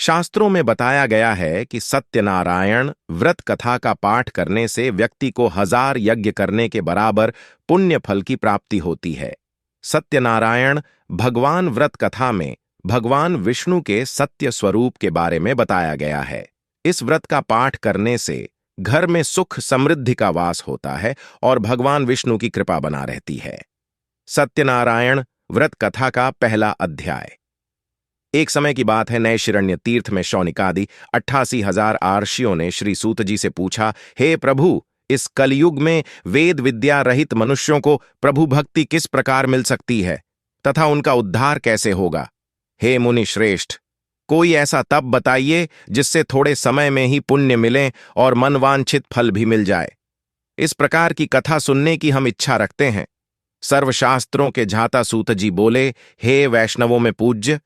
शास्त्रों में बताया गया है कि सत्यनारायण व्रत कथा का पाठ करने से व्यक्ति को 1000 यज्ञ करने के बराबर पुण्य फल की प्राप्ति होती है। सत्यनारायण भगवान व्रत कथा में भगवान विष्णु के सत्य स्वरूप के बारे में बताया गया है। इस व्रत का पाठ करने से घर में सुख समृद्धि का वास होता है और भगवान विष्णु की कृपा बना रहती है। सत्यनारायण व्रत कथा का पहला अध्याय। एक समय की बात है, नैशिरण्य तीर्थ में शौनिकादि 88,000 आर्षियों ने श्री सूत जी से पूछा, हे प्रभु, इस कलयुग में वेद विद्या रहित मनुष्यों को प्रभु भक्ति किस प्रकार मिल सकती है तथा उनका उद्धार कैसे होगा? हे मुनि श्रेष्ठ, कोई ऐसा तप बताइए जिससे थोड़े समय में ही पुण्य मिले और मनवांछित फल भी मिल जाए। इस प्रकार की कथा सुनने की हम इच्छा रखते हैं। सर्वशास्त्रों के झाता सूत जी बोले, हे वैष्णवों में पूज्य,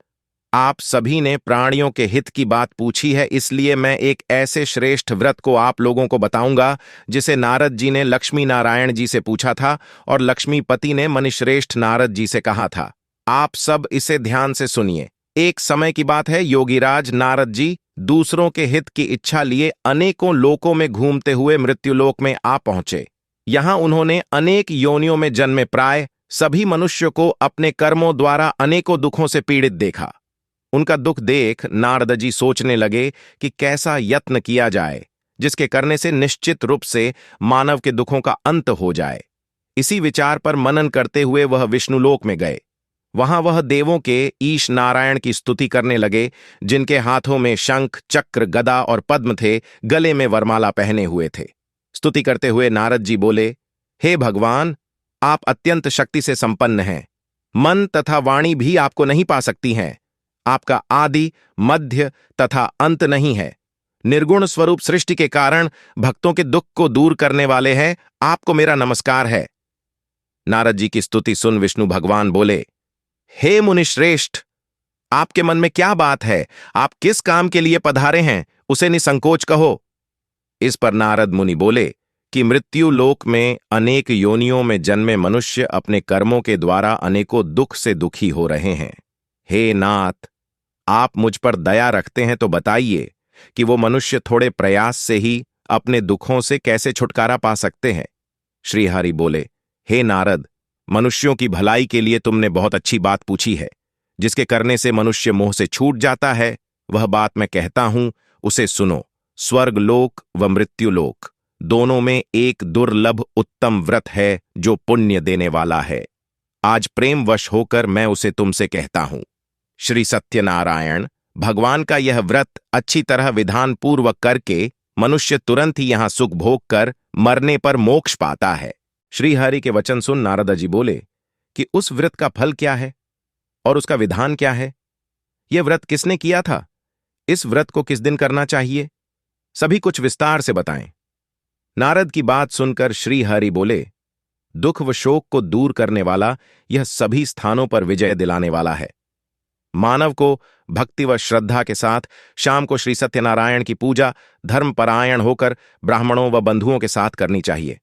आप सभी ने प्राणियों के हित की बात पूछी है, इसलिए मैं एक ऐसे श्रेष्ठ व्रत को आप लोगों को बताऊंगा जिसे नारद जी ने लक्ष्मी नारायण जी से पूछा था और लक्ष्मीपति ने मनिश्रेष्ठ नारद जी से कहा था। आप सब इसे ध्यान से सुनिए। एक समय की बात है, योगीराज नारद जी दूसरों के हित की इच्छा लिए अनेकों लोकों में घूमते हुए मृत्युलोक में आ पहुंचे। यहां उन्होंने अनेक योनियों में जन्मे प्राय सभी मनुष्य को अपने कर्मों द्वारा अनेकों दुखों से पीड़ित देखा। उनका दुख देख नारद जी सोचने लगे कि कैसा यत्न किया जाए जिसके करने से निश्चित रूप से मानव के दुखों का अंत हो जाए। इसी विचार पर मनन करते हुए वह विष्णुलोक में गए। वहां वह देवों के ईश नारायण की स्तुति करने लगे, जिनके हाथों में शंख, चक्र, गदा और पद्म थे, गले में वरमाला पहने हुए थे। स्तुति करते हुए नारद जी बोले, हे भगवान, आप अत्यंत शक्ति से संपन्न हैं। मन तथा वाणी भी आपको नहीं पा सकती हैं। आपका आदि, मध्य तथा अंत नहीं है। निर्गुण स्वरूप सृष्टि के कारण भक्तों के दुख को दूर करने वाले हैं। आपको मेरा नमस्कार है। नारद जी की स्तुति सुन विष्णु भगवान बोले, हे मुनिश्रेष्ठ, आपके मन में क्या बात है? आप किस काम के लिए पधारे हैं, उसे निसंकोच कहो। इस पर नारद मुनि बोले कि मृत्यु लोक में अनेक योनियों में जन्मे मनुष्य अपने कर्मों के द्वारा अनेकों दुख से दुखी हो रहे हैं। हे नाथ, आप मुझ पर दया रखते हैं तो बताइए कि वो मनुष्य थोड़े प्रयास से ही अपने दुखों से कैसे छुटकारा पा सकते हैं। श्री हरि बोले, हे नारद, मनुष्यों की भलाई के लिए तुमने बहुत अच्छी बात पूछी है। जिसके करने से मनुष्य मोह से छूट जाता है, वह बात मैं कहता हूं, उसे सुनो। स्वर्गलोक व मृत्युलोक दोनों में एक दुर्लभ उत्तम व्रत है जो पुण्य देने वाला है। आज प्रेमवश होकर मैं उसे तुमसे कहता हूं। श्री सत्यनारायण भगवान का यह व्रत अच्छी तरह विधान पूर्वक करके मनुष्य तुरंत ही यहां सुख भोग कर मरने पर मोक्ष पाता है। श्री हरि के वचन सुन नारद जी बोले कि उस व्रत का फल क्या है और उसका विधान क्या है? यह व्रत किसने किया था? इस व्रत को किस दिन करना चाहिए? सभी कुछ विस्तार से बताएं। नारद की बात सुनकर श्री हरि बोले, दुख व शोक को दूर करने वाला यह सभी स्थानों पर विजय दिलाने वाला है। मानव को भक्ति व श्रद्धा के साथ शाम को श्री सत्यनारायण की पूजा धर्मपरायण होकर ब्राह्मणों व बंधुओं के साथ करनी चाहिए।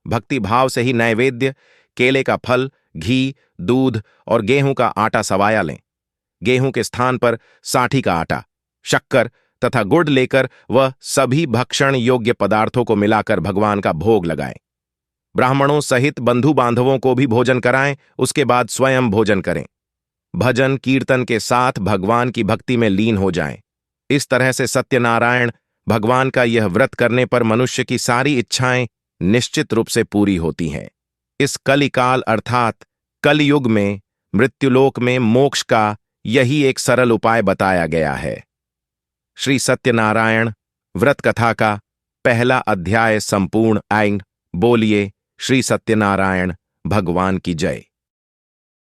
भक्ति भाव से ही नैवेद्य, केले का फल, घी, दूध और गेहूं का आटा सवाया लें। गेहूं के स्थान पर साठी का आटा, शक्कर तथा गुड़ लेकर वह सभी भक्षण योग्य पदार्थों को मिलाकर भगवान का भोग लगाएं। ब्राह्मणों सहित बंधु बांधवों को भी भोजन कराएं, उसके बाद स्वयं भोजन करें। भजन कीर्तन के साथ भगवान की भक्ति में लीन हो जाएं। इस तरह से सत्यनारायण भगवान का यह व्रत करने पर मनुष्य की सारी इच्छाएं निश्चित रूप से पूरी होती हैं। इस कलिकाल अर्थात कलयुग में मृत्युलोक में मोक्ष का यही एक सरल उपाय बताया गया है। श्री सत्यनारायण व्रत कथा का पहला अध्याय संपूर्ण। बोलिए श्री सत्यनारायण भगवान की जय।